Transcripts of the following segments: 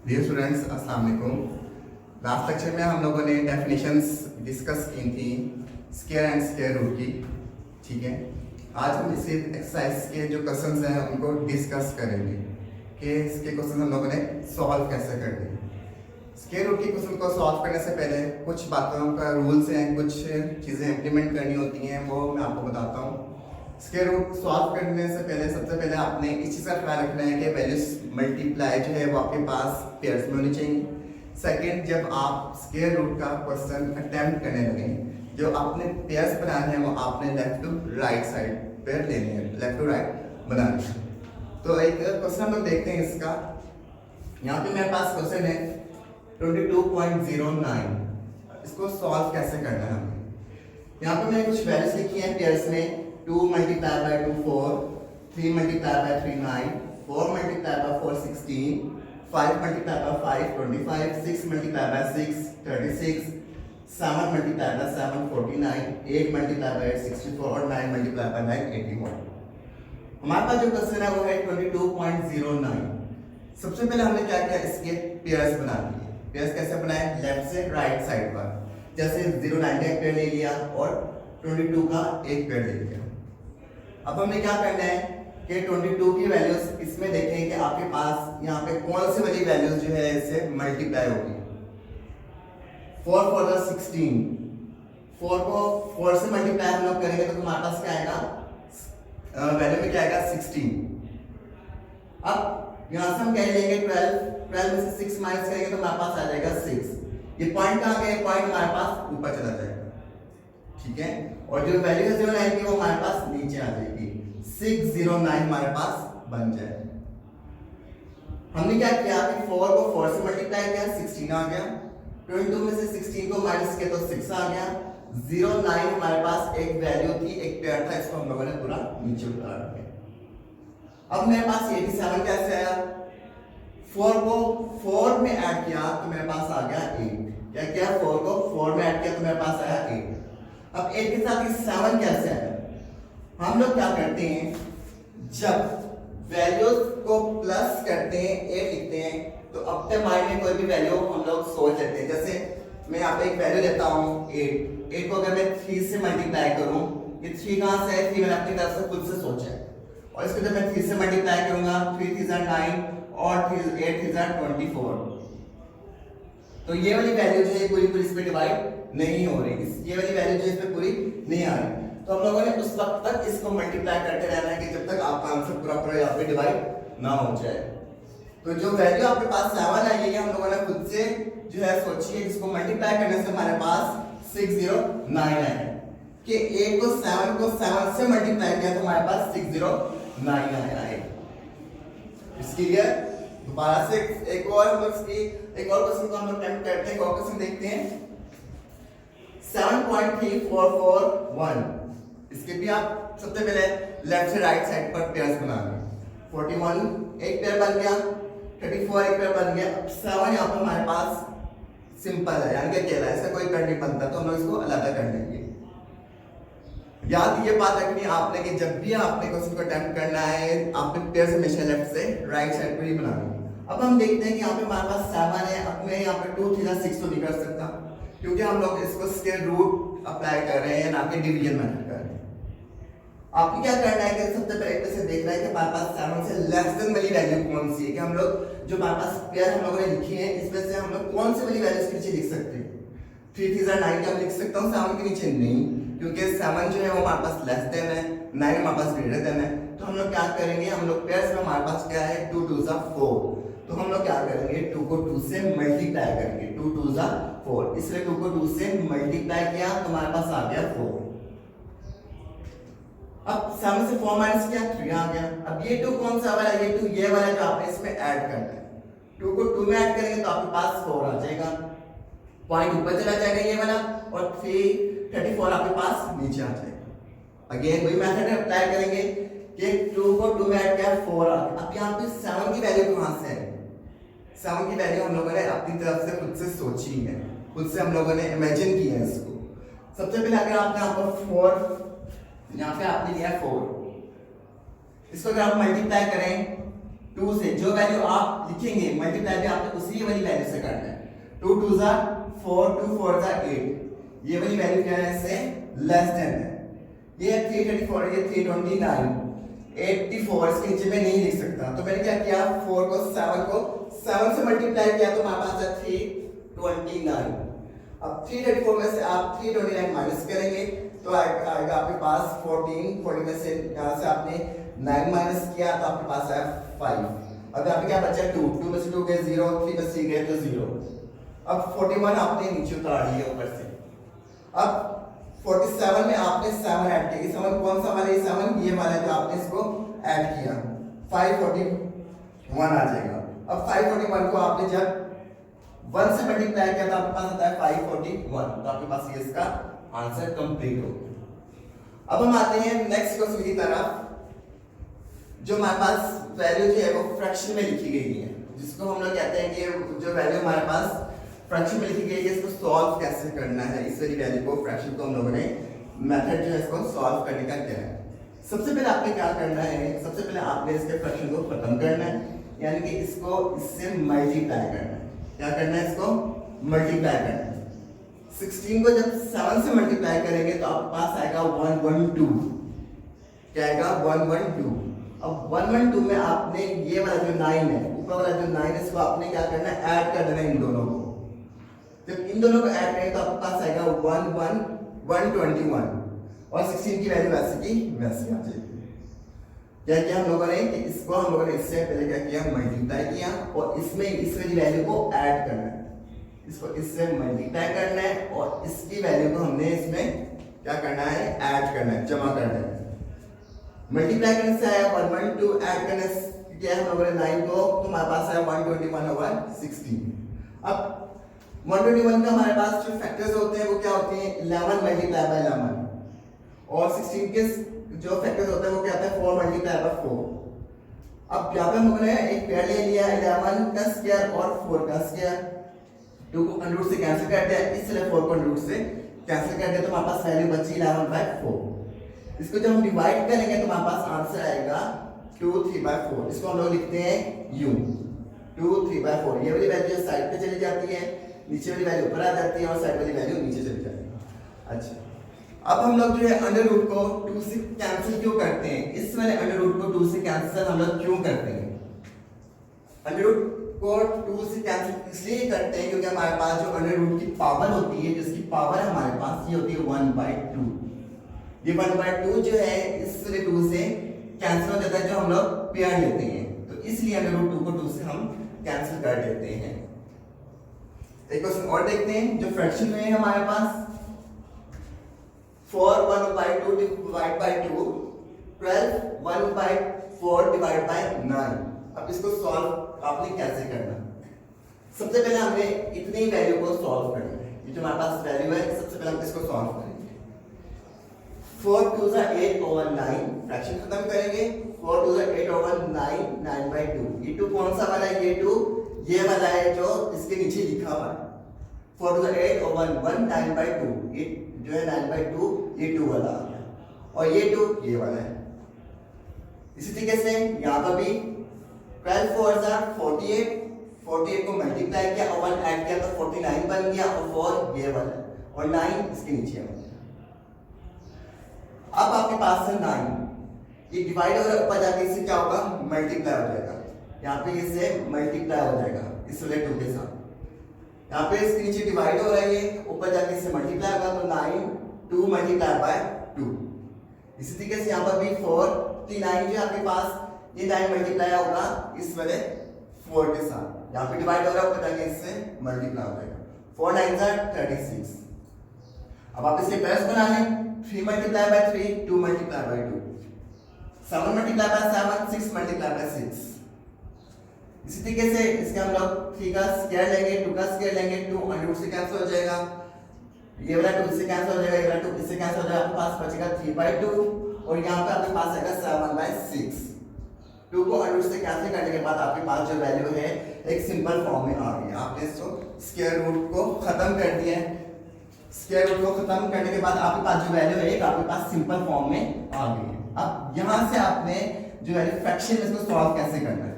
Dear students, अस्सलाम वालेकुम। Last lecture में हम लोगों ने डेफिनेशंस डिस्कस की थी स्क्वायर एंड स्क्वायर रूट की। ठीक है, आज हम इसी एक्सरसाइज के जो क्वेश्चंस हैं उनको डिस्कस करेंगे कि इसके क्वेश्चन हम लोगों ने सॉल्व कैसे करने हैं। स्क्वायर रूट के क्वेश्चन को सॉल्व करने से पहले कुछ बातों का रूल्स हैं, कुछ चीज़ें इंप्लीमेंट करनी होती हैं, वो मैं आपको बताता हूँ। स्क्वायर रूट सॉल्व करने से पहले सबसे पहले आपने इस चीज़ का ख्याल रखना है कि वैल्यूज मल्टीप्लाई जो है वो आपके पास पेयर्स में होनी चाहिए। सेकंड, जब आप स्क्वायर रूट का क्वेश्चन अटेम्प्ट करने लगें, जो आपने पेयर्स बनाने हैं वो आपने left to right side pair लेने हैं, लेफ्ट टू राइट बनाने हैं। तो एक क्वेश्चन हम लोग देखते हैं इसका। यहाँ पे मेरे पास क्वेश्चन है 22.09। इसको सॉल्व कैसे करना है हमें। यहाँ पे मैंने कुछ वैल्यूज लिखी है पेयर्स में। 2 multiplied by 2 4, 3 multiplied by 3 9, 4 multiplied by 4 16, 5 multiplied by 5 25, 6 multiplied by 6 36, 7 multiplied by 7 49, 8 multiplied by 8 64 और 9 multiplied by 9 81। हमारे पास जो क्वेश्चन है वो है 22.09। सबसे पहले हमने क्या किया, इसके पेयर्स बना दिए। पेयर्स कैसे बनाए, लेफ्ट से राइट साइड पर। जैसे 09 का एक पेयर ले लिया और 22 का एक पेयर ले लिया। अब हमें क्या करना है कि 22 की वैल्यूज इसमें देखें कि आपके पास यहाँ पे कौन सी वाली वैल्यूज जो है इससे मल्टीप्लाई होगी। 4 4 का 16, 4 को 4 से मल्टीप्लाई हम लोग करेंगे तो तुम्हारे पास क्या आएगा, वैल्यू में क्या आएगा 16। अब यहाँ से हम क्या लेंगे 12, 12 में से 6 माइनस करेंगे तो हमारे पास आ जाएगा 6। ये पॉइंट कहाँ गया, पॉइंट हमारे पास ऊपर चला जाएगा। ठीक है, और जो वैल्यू है 09 की वो हमारे पास नीचे आ जाएगी। 609 हमारे पास बन जाए। हमने क्या किया कि 4 को 4 से मल्टीप्लाई किया, 16 आ गया। 22 में से 16 को माइनस किया तो 6 आ गया। 09 हमारे पास एक वैल्यू थी, एक पेयर था, इसको हम लोगों ने पूरा नीचे उतार दिया। अब मेरे पास 87 कैसे आया, 4 को 4 में ऐड किया तो मेरे पास आ गया 8। क्या किया, 4 को 4 में ऐड किया तो मेरे पास आया 8। अब 8 के साथ 7 कैसे आया, हम लोग क्या करते हैं, जब वैल्यूज को प्लस करते हैं 8 लिखते हैं तो अपने माइंड में कोई भी वैल्यू हम लोग सोच लेते हैं। जैसे मैं यहाँ पे एक वैल्यू लेता हूँ 8 को अगर मैं 3 से मल्टीप्लाई करूँ, ये 3 कहाँ से है, 3 मैंने अपनी तरफ से खुद से सोचा है, और इसको जब मैं 3 से मल्टीप्लाई करूंगा 3 3 9 और 8 3 24, तो ये वाली वैल्यू जो है पूरी पूरी इस पे डिवाइड नहीं हो रही, ये वाली वैल्यू जो है इस पे पूरी नहीं आ रही। तो हम लोगों ने उस वक्त तक इसको मल्टीप्लाई करते रहना है कि जब तक आपका आंसर पूरा पूरा यहाँ पे डिवाइड ना हो जाए। तो जो वैल्यू आपके पास 7 आई है हम लोगों ने खुद से जो है सोची है, जिसको मल्टीप्लाई करने से हमारे पास 609 आया है कि 8 को 7 से मल्टीप्लाई किया तो हमारे पास 609 आया है। इसके लिए दोबारा से एक और हम लोग एक और क्वेश्चन को हम लोग अटेम्प्ट करते हैं। एक और क्वेश्चन देखते हैं 7.3441। इसके भी आप सबसे पहले लेफ्ट से राइट साइड पर पेयर्स बना लें। 41 एक पेयर बन गया, 34 एक पेयर बन गया। अब 7 यहाँ पर हमारे पास सिंपल है, यानी कि अकेला है, इसका कोई पेयर नहीं बनता, तो हम लोग इसको अलग कर लेंगे। याद ये बात रखनी आपने कि जब भी आपने क्वेश्चन को अटेम्प्ट करना है आपने पेयर्स हमेशा लेफ्ट से राइट साइड पर ही बनानी है। अब हम देखते हैं कि यहाँ पे हमारे पास 7 है। अब मैं यहाँ पे 2 3 6 तो नहीं कर सकता, क्योंकि हम लोग इसको स्क्वायर रूट अप्लाई कर रहे हैं, ना कि डिवीजन मेथड कर रहे हैं। आपको क्या करना है कि सबसे पहले से देखना है कि हमारे पास 7 से लेस देन वाली वैल्यू कौन सी है, कि हम लोग जो हमारे पास पेयर हम लोगों ने लिखी है इसमें से हम लोग कौन सी वाली वैल्यू इसके नीचे लिख सकते हैं। 3 3 9 क्या लिख सकता हूँ 7 के नीचे नहीं, क्योंकि 7 जो है वो हमारे पास लेस देन है, 9 हमारे पास ग्रेटर देन है। तो हम लोग क्या करेंगे, हम लोग पेयर्स में हमारे पास क्या है 2 2 4, तो हम लोग क्या करेंगे 2 को 2 से मल्टीप्लाई करेंगे। 2 2 4, इसलिए 2 को 2 से मल्टीप्लाई किया तो हमारे पास आ गया 4। अब 7 से 4 माइनस किया 3 आ गया। अब ये 2 कौन सा वाला, ये 2 ये वाला जो आपने इसमें ऐड करना है। 2 को 2 में ऐड करेंगे तो आपके पास 4 आ जाएगा, पॉइंट ऊपर चला जाएगा ये वाला, और 34 आपके पास नीचे आ जाएगा। अगेन वही मेथड अप्लाई करेंगे कि 2 को 2 में ऐड किया 4 आ गया। अब यहाँ पे 7 की वैल्यू कहाँ से है, 7 की वैल्यू हम लोगों ने अपनी तरफ से खुद से सोची है, खुद से हम लोगों ने इमेजिन किया है इसको। सबसे पहले अगर आपने यहाँ पर 4 यहाँ पे आपने लिया 4, इसको अगर आप मल्टीप्लाई करें 2 से जो वैल्यू आप लिखेंगे मल्टीप्लाई भी आपने उसी वाली वैल्यू से करना है। 2 2 जा 4, 2 4 जा 8, ये वाली वैल्यू क्या है इससे लेस देन है। ये 334, ये 329, 84 इसके नीचे में नहीं लिख सकता, तो मैंने क्या किया 4 को 7 से मल्टीप्लाई किया तो हमारे पास है 329। अब 334 में से आप 329 माइनस करेंगे तो आएगा आपके पास 14 में से यहाँ से आपने 9 माइनस किया तो आपके पास आया 5। अब यहाँ पे क्या बचा 2 में से 2 गए 0, 3 में से गए तो 0। अब 41 आपने नीचे उतार लिया ऊपर से। अब 47 में आपने 7 ऐड किया। 7 कौन सा वाला है? 7 ये वाला है जो आपने इसको ऐड किया, 541 आ जाएगा। अब 541 को आपने जब 1 से मल्टीप्लाई किया तो आपके पास आता है 541, तो आपके पास ये इसका आंसर कंप्लीट हो गया। अब हम आते हैं नेक्स्ट क्वेश्चन की तरफ, जो हमारे पास वैल्यू जो है वो फ्रैक्शन में लिखी गई है, जिसको हम लोग कहते हैं कि जो वैल्यू हमारे पास फ्रैक्शन में लिखी गई है इसको सॉल्व कैसे करना है। इस वाली वैल्यू को फ्रैक्शन को हम लोगों ने मेथड जो है इसको सॉल्व करने का क्या है। सबसे पहले आपने क्या करना है, सबसे पहले आपने इसके फ्रैक्शन को खत्म करना है, यानी कि इसको इससे मल्टीप्लाई करना है। क्या करना है? इसको मल्टीप्लाई करना है। 16 को जब 7 से मल्टीप्लाई करेंगे तो आपके पास आएगा 112। क्या आएगा? 112। अब 112 में आपने ये वाला जो 9 है, ऊपर वाला जो 9 है, इसको आपने क्या करना है? ऐड कर देना इन दोनों को। जब इन दोनों को ऐड करेंगे तो आपके पास आएगा 121 और 16 की वैल्यू वैसे की वैसे आ जाएगी। क्या किया हम लोगों ने कि इसको हम लोगों ने इससे पहले क्या किया? मल्टीप्लाई किया और इसमें इस वाली वैल्यू को ऐड करना है। इसको इससे मल्टीप्लाई करना है और इसकी वैल्यू को हमने इसमें क्या करना है? ऐड करना है, जमा करना है। मल्टीप्लाई करने से आया 112, ऐड करने से क्या हम लोगों ने 9 को, तो हमारे पास आया 121/16। अब 121 का हमारे पास जो फैक्टर्स होते हैं वो क्या होते हैं? 11 मल्टीप्लाई बाय 11, और 16 के जो फैक्टर्स होते हैं वो क्या होता है? 4 मल्टीप्लाई बाय 4। अब यहाँ पे हम लोगों ने एक पेयर ले लिया 11 का स्क्वायर और 4 का स्क्वायर, 2 को अंडर रूट से कैंसिल कर दिया, इसलिए 4 को अंडर रूट से कैंसिल कर दिया तो हमारे पास वैल्यू बची 11/4। इसको जब हम डिवाइड करेंगे तो हमारे पास आंसर आएगा 2/3/4। इसको हम लोग लिखते हैं u, 2/3/4। ये वाली वैल्यू साइड पे चली जाती है, नीचे वाली वैल्यू ऊपर आ जाती है और साइड वाली वैल्यू नीचे चली जाती है। अच्छा, अब हम लोग जो है अंडर रूट को 2 से कैंसिल क्यों करते हैं? इस वाले अंडर रूट को 2 से कैंसिल हम लोग क्यों करते हैं? अंडर रूट को 2 से कैंसिल इसलिए करते हैं क्योंकि हमारे पास जो अंडर रूट की पावर होती है, जिसकी पावर हमारे पास ये होती है 1/2। ये 1/2 जो है इस वाले 2 से कैंसिल हो जाता है जो हम लोग पेयर लेते हैं, तो इसलिए अंडर रूट 2 को 2 से हम कैंसिल कर देते हैं। एक क्वेश्चन और देखते हैं जो फ्रैक्शन में है हमारे पास 4 1/2 डिवाइड बाय 2, 12 1/4 डिवाइड बाय 9। अब इसको सॉल्व आपने कैसे करना? सबसे पहले हमने इतनी वैल्यू को सॉल्व करना है। ये जो हमारे पास वैल्यू है सबसे पहले हम इसको सॉल्व करेंगे। 4 2 जा 8/9, फ्रैक्शन खत्म करेंगे। 4 2 जा 8/9, 9/2। ये 2 कौन सा वाला है? ये 2 ये वाला है जो इसके नीचे लिखा हुआ है। 4 2 जा 8/1, 9/2। ये जो है 9/2, ये 2 वाला आ गया, और ये 2 ये वाला है। इसी तरीके से यहाँ पर भी 12 4 जा 48, 48 को मल्टीप्लाई किया और 1 ऐड किया तो 49 बन गया, और 4 ये वाला है और 9 इसके नीचे बन गया। अब आपके पास है 9, ये डिवाइड हो जाएगा, ऊपर जाके इससे क्या होगा? मल्टीप्लाई हो जाएगा। यहाँ पे इससे मल्टीप्लाई हो जाएगा इस वाले 2 के साथ। यहाँ पे इसके नीचे डिवाइड हो रही है, ऊपर जाके इससे मल्टीप्लाई होगा तो 9 2 मल्टीप्लाई बाय 2। इसी तरीके से यहाँ पर भी 49 जो आपके पास ये 9 मल्टीप्लाई होगा इस वाले 4 के साथ। यहाँ पे डिवाइड हो रहा है, ऊपर जाके इससे मल्टीप्लाई हो जाएगा। 4 9 जा 36। अब आप इसके पेयर्स बना लें। 3 multiply by 3, 2 multiply by 2, 7 multiply by 7, 6 multiply by 6। इसी तरीके से इसके हम लोग 3 का स्क्वायर लेंगे, 2 का स्क्वायर लेंगे, 2 अंडर रूट से कैंसिल हो जाएगा, ये वाला 2 इससे कैंसिल हो जाएगा, ये वाला 2 इससे कैंसिल हो जाएगा, आपके पास बचेगा 3/2 और यहाँ पे आपके पास आएगा 7/6। 2 को अंडर रूट से कैंसिल करने के बाद आपके पास जो वैल्यू है एक सिंपल फॉर्म में आ गई। आपने इसको स्क्वायर रूट को खत्म कर दिया है। स्क्वायर रूट को खत्म करने के बाद आपके पास जो वैल्यू है एक आपके पास सिंपल फॉर्म में आ गई है। अब यहाँ से आपने जो वैल्यू फ्रैक्शन इसको सॉल्व कैसे करना है?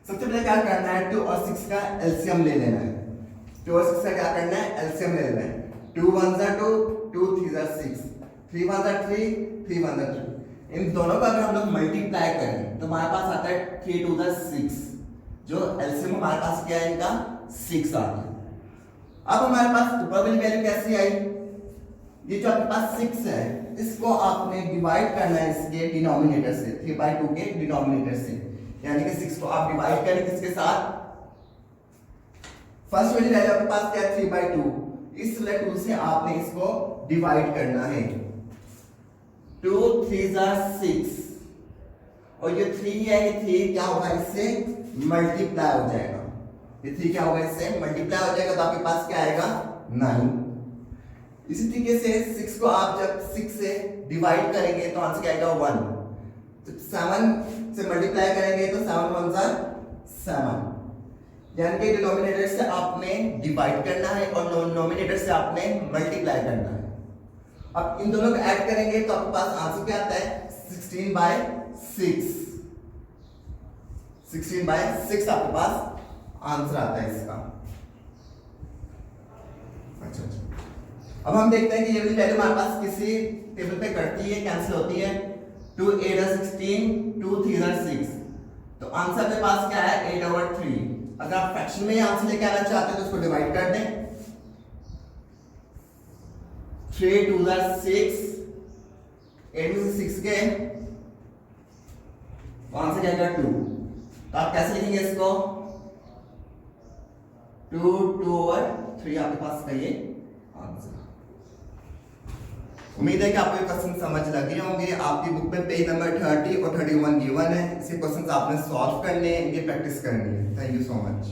सबसे पहले क्या करना है, 2 और 6 का एलसीएम ले लेना है। 2 और 6 का क्या करना है, एलसीएम ले लेना है। 2 1 2, 2 3 6, 3 1 3, 3 1 3। इन दोनों का अगर हम लोग मल्टीप्लाई करें तो हमारे पास आता है 3 2 6, जो एलसीएम हमारे पास क्या है इनका 6 आ गया। अब हमारे पास ऊपर वाली वैल्यू कैसी आई, ये जो आपके पास 6 है इसको आपने डिवाइड करना है इसके डिनोमिनेटर से, 3/2 के डिनोमिनेटर से, यानी कि 6 को आप डिवाइड करें किसके साथ, फर्स्ट वाली वैल्यू आपके पास क्या है 3/2, इस वाले 2 से आपने इसको डिवाइड करना है। 2 3 6 और ये 3 है, ये 3 क्या होगा इससे मल्टीप्लाई हो जाएगा, ये 3 क्या होगा इससे मल्टीप्लाई हो जाएगा, तो आपके पास क्या आएगा 9। इसी तरीके से 6 को आप जब 6 से डिवाइड करेंगे तो आंसर क्या आएगा 1। तो 7 से मल्टीप्लाई करेंगे तो 7 1 7, यानी कि डिनोमिनेटर से आपने डिवाइड करना है और नोमिनेटर से आपने मल्टीप्लाई करना है। अब इन दोनों को ऐड करेंगे तो आपके पास आंसर क्या आता है 16/6, 16/6 आपके पास आंसर आता है इसका। अच्छा, अब हम देखते हैं कि ये वाली वैल्यू हमारे पास किसी टेबल पे कटती है, कैंसिल होती है। 2 8 16, 2 3 6, तो आंसर के पास क्या है 8/3। अगर आप फ्रैक्शन में आंसर लेके आना चाहते हैं तो उसको डिवाइड कर दें। 3 2 6, 8 में से 6 गए तो आंसर क्या आएगा 2। तो आप कैसे लिखेंगे इसको, 2/3 आपके पास का ये आंसर। उम्मीद है कि आपको ये क्वेश्चन समझ लगे होंगे। आपकी बुक में पेज नंबर 30 और 31 गिवन है। इसे क्वेश्चंस आपने सॉल्व करने हैं, इनकी प्रैक्टिस करनी है। Thank you so much.